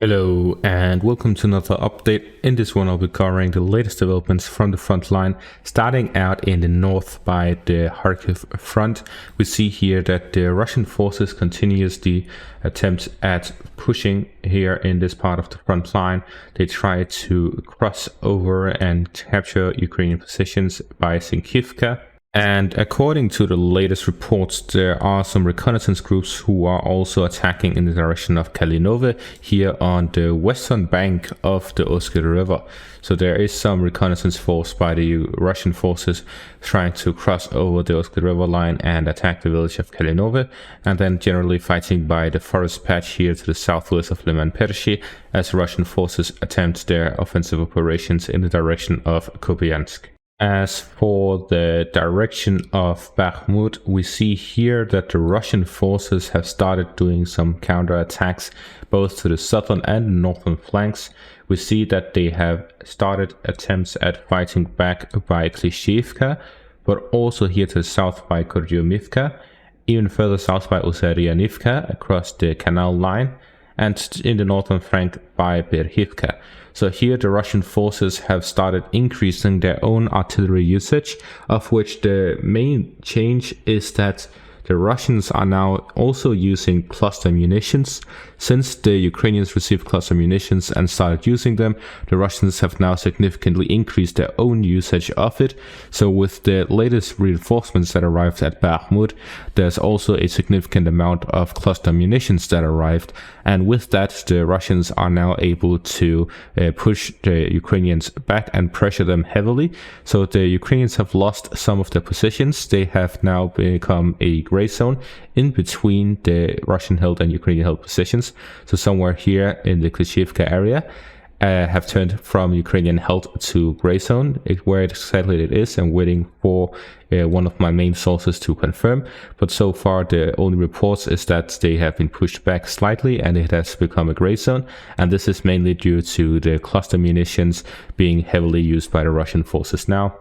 Hello and welcome to another update. In this one I'll be covering the latest developments from the front line. Starting out in the north by the Kharkiv front, we see here that the Russian forces continuously attempt at pushing here in this part of the front line. They try to cross over and capture Ukrainian positions by Sinkivka. And according to the latest reports, there are some reconnaissance groups who are also attacking in the direction of Kalinove here on the western bank of the Oskar River. So there is some reconnaissance force by the Russian forces trying to cross over the Oskar River line and attack the village of Kalinove, and then generally fighting by the forest patch here to the southwest of Liman Pershi as Russian forces attempt their offensive operations in the direction of Kupiansk. As for the direction of Bakhmut, we see here that the Russian forces have started doing some counterattacks both to the southern and northern flanks. We see that they have started attempts at fighting back by Klishchiivka, but also here to the south by Kurdyumivka, even further south by Usarianivka across the canal line, and in the northern flank by Berhivka. So here the Russian forces have started increasing their own artillery usage, of which the main change is that the Russians are now also using cluster munitions. Since the Ukrainians received cluster munitions and started using them, the Russians have now significantly increased their own usage of it. So with the latest reinforcements that arrived at Bakhmut, there's also a significant amount of cluster munitions that arrived. And with that, the Russians are now able to push the Ukrainians back and pressure them heavily. So the Ukrainians have lost some of their positions. They have now become a gray zone in between the Russian-held and Ukrainian-held positions. So somewhere here in the Klishchiivka area have turned from Ukrainian-held to gray zone. Where exactly it is, I'm waiting for one of my main sources to confirm. But so far, the only reports is that they have been pushed back slightly and it has become a gray zone. And this is mainly due to the cluster munitions being heavily used by the Russian forces now,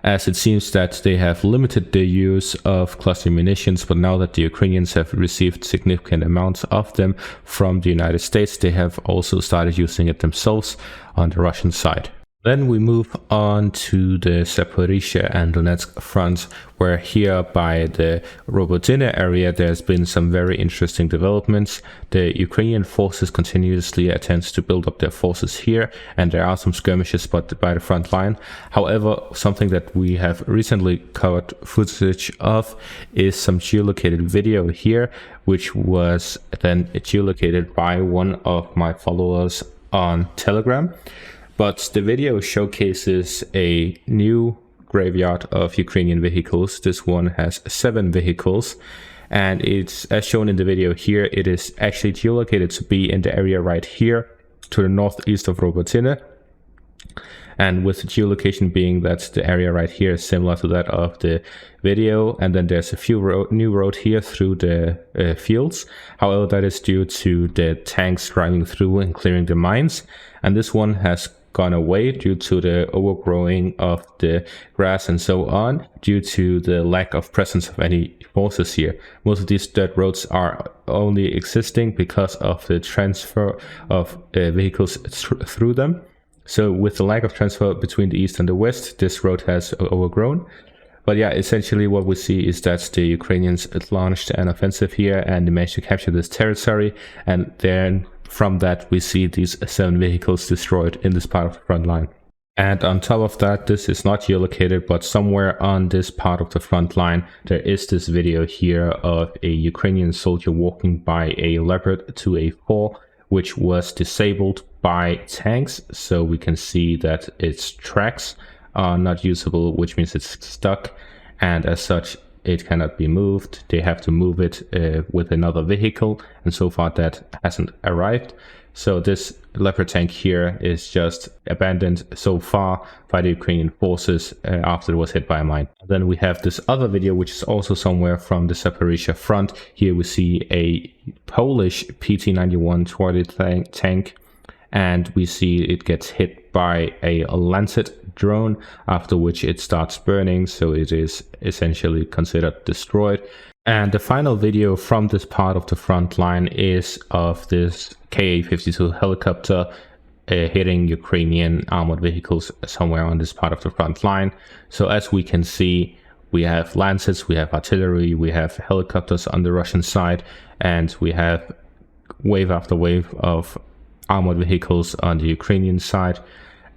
as it seems that they have limited the use of cluster munitions, but now that the Ukrainians have received significant amounts of them from the United States, they have also started using it themselves on the Russian side. Then we move on to the Zaporizhzhia and Donetsk fronts, where here by the Robotyne area there's been some very interesting developments. The Ukrainian forces continuously attempt to build up their forces here, and there are some skirmishes spotted by the front line. However, something that we have recently covered footage of is some geolocated video here, which was then geolocated by one of my followers on Telegram. But the video showcases a new graveyard of Ukrainian vehicles. This one has 7 vehicles, and it's, as shown in the video here, it is actually geolocated to be in the area right here to the northeast of Robotyne. And with the geolocation being that the area right here is similar to that of the video, and then there's a few new road here through the fields. However, that is due to the tanks driving through and clearing the mines, and this one has gone away due to the overgrowing of the grass and so on, due to the lack of presence of any forces here. Most of these dirt roads are only existing because of the transfer of vehicles through them. So with the lack of transfer between the east and the west, this road has overgrown. But yeah, essentially what we see is that the Ukrainians launched an offensive here and they managed to capture this territory, and then from that we see these 7 vehicles destroyed in this part of the front line. And on top of that, this is not geolocated, but somewhere on this part of the front line there is this video here of a Ukrainian soldier walking by a Leopard 2A4, which was disabled by tanks. So we can see that its tracks are not usable, which means it's stuck, and as such it cannot be moved. They have to move it with another vehicle, and so far that hasn't arrived. So this Leopard tank here is just abandoned so far by the Ukrainian forces after it was hit by a mine. Then we have this other video, which is also somewhere from the Zaporizhzhia front. Here we see a Polish PT-91 toilet tank, and we see it gets hit by a Lancet drone, after which it starts burning, so it is essentially considered destroyed. And the final video from this part of the front line is of this Ka-52 helicopter hitting Ukrainian armored vehicles somewhere on this part of the front line. So as we can see, we have Lancets, we have artillery, we have helicopters on the Russian side, and we have wave after wave of armored vehicles on the Ukrainian side.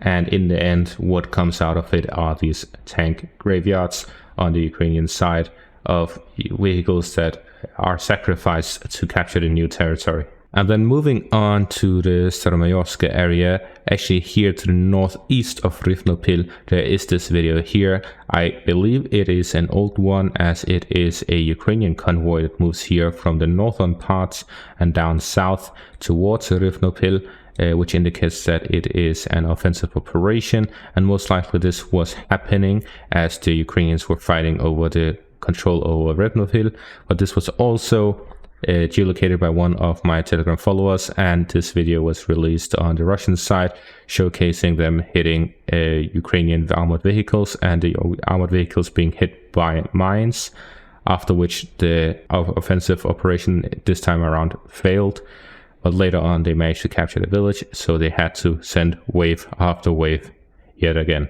And in the end, what comes out of it are these tank graveyards on the Ukrainian side of vehicles that are sacrificed to capture the new territory. And then moving on to the Staromayorsk area, actually here to the northeast of Rivnopil, there is this video here. I believe it is an old one, as it is a Ukrainian convoy that moves here from the northern parts and down south towards Rivnopil, which indicates that it is an offensive operation, and most likely this was happening as the Ukrainians were fighting over the control over Rivnopil, but this was also geolocated by one of my Telegram followers, and this video was released on the Russian side showcasing them hitting Ukrainian armored vehicles and the armored vehicles being hit by mines, after which the offensive operation this time around failed, but later on they managed to capture the village, so they had to send wave after wave yet again.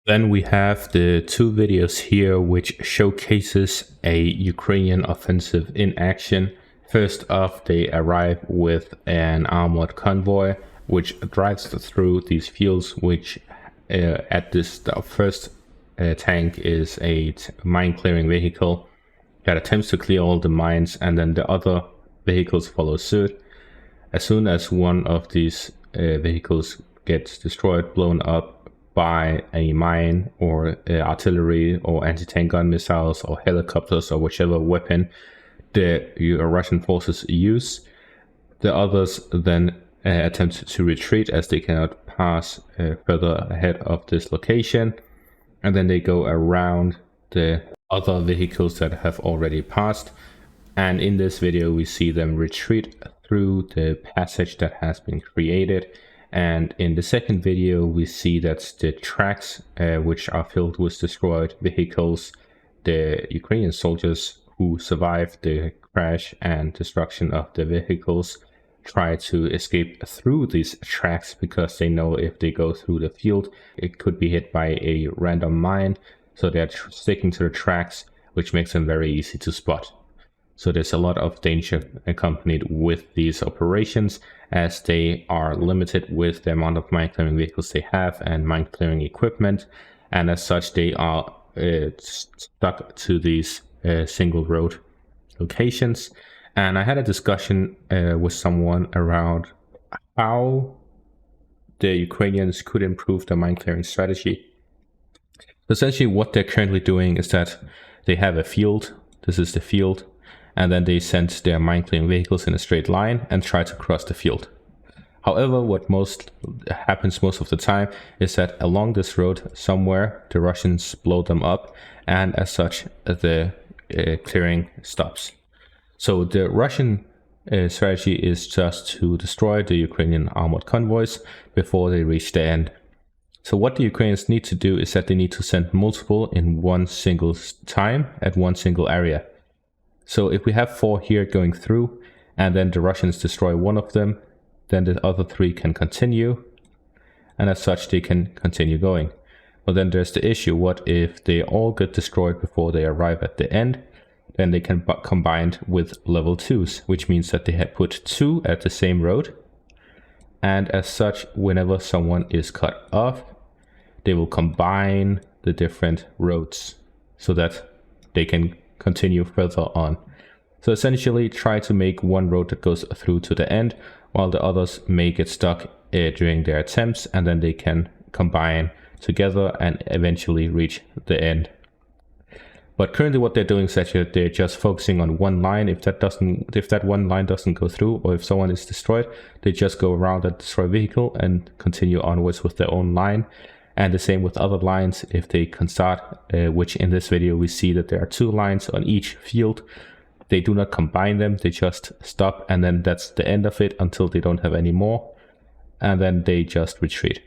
Then we have the two videos here which showcases a Ukrainian offensive in action. First off, they arrive with an armored convoy which drives through these fields, which at this first tank is a mine clearing vehicle that attempts to clear all the mines, and then the other vehicles follow suit. As soon as one of these vehicles gets destroyed, blown up by a mine or artillery or anti-tank gun missiles or helicopters or whichever weapon the Russian forces use, the others then attempt to retreat as they cannot pass further ahead of this location, and then they go around the other vehicles that have already passed. And in this video we see them retreat through the passage that has been created. And in the second video we see that the tracks which are filled with destroyed vehicles, the Ukrainian soldiers who survived the crash and destruction of the vehicles try to escape through these tracks, because they know if they go through the field it could be hit by a random mine, so they're sticking to the tracks, which makes them very easy to spot. So there's a lot of danger accompanied with these operations, as they are limited with the amount of mine clearing vehicles they have and mine clearing equipment, and as such they are stuck to these single road locations. And I had a discussion with someone around how the Ukrainians could improve their mine clearing strategy. Essentially what they're currently doing is that they have a field, this is the field, and then they send their mine clearing vehicles in a straight line and try to cross the field. However, what happens most of the time is that along this road somewhere the Russians blow them up, and as such the clearing stops. So the Russian strategy is just to destroy the Ukrainian armored convoys before they reach the end. So what the Ukrainians need to do is that they need to send multiple in one single time at one single area. So if we have 4 here going through, and then the Russians destroy one of them, then the other 3 can continue, and as such they can continue going. But then there's the issue, what if they all get destroyed before they arrive at the end? Then they can be combined with level 2s, which means that they have put 2 at the same road, and as such whenever someone is cut off, they will combine the different roads so that they can continue further on. So essentially try to make one road that goes through to the end, while the others may get stuck during their attempts, and then they can combine together and eventually reach the end. But currently what they're doing is that they're just focusing on one line. If that one line doesn't go through, or if someone is destroyed, they just go around that destroyed vehicle and continue onwards with their own line. And the same with other lines. If they can start, which in this video we see that there are 2 lines on each field, they do not combine them, they just stop, and then that's the end of it until they don't have any more, and then they just retreat.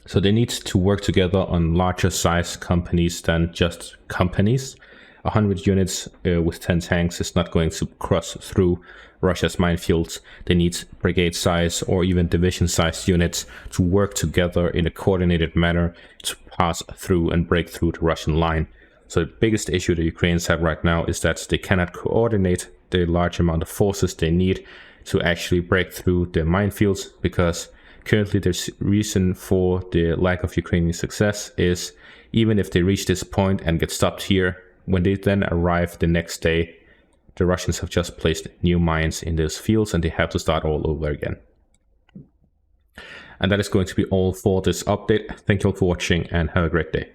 So they need to work together on larger size companies than just companies, 100 units with 10 tanks is not going to cross through Russia's minefields. They need brigade size or even division sized units to work together in a coordinated manner to pass through and break through the Russian line. So the biggest issue the Ukrainians have right now is that they cannot coordinate the large amount of forces they need to actually break through the minefields, because currently the reason for the lack of Ukrainian success is even if they reach this point and get stopped here, when they then arrive the next day, the Russians have just placed new mines in those fields and they have to start all over again. And that is going to be all for this update. Thank you all for watching and have a great day.